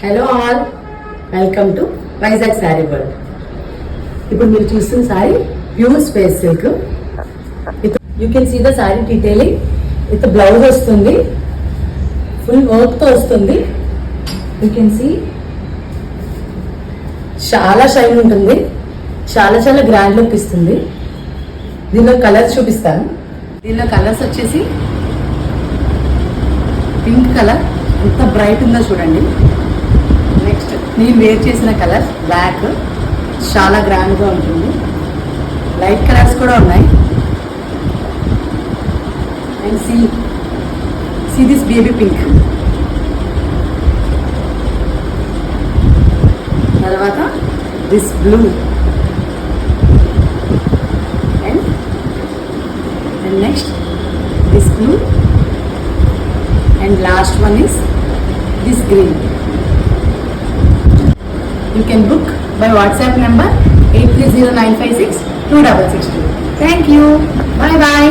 Hello all, welcome to Vizag sari world. ఇప్పుడు మీరు చూస్తున్న sari pure space silk. You can see the sari detailing with blouse వస్తుంది, full work తో వస్తుంది. యూ కెన్ సీ చాలా షైన్ ఉంటుంది, చాలా చాలా గ్రాండ్ లుక్ ఇస్తుంది. దీనిలో కలర్స్ చూపిస్తాను. దీనిలో కలర్స్ వచ్చేసి పింక్ కలర్, ఎంత బ్రైట్ ఉందో చూడండి. నెక్స్ట్ నేను వేర్ చేసిన కలర్ బ్లాక్, చాలా గ్రాండ్గా ఉంటుంది. లైట్ కలర్స్ కూడా ఉన్నాయి. And see this baby pink. తర్వాత this blue and next this blue and last one is this green. You can book by WhatsApp number 8309562662. Thank you. Bye bye.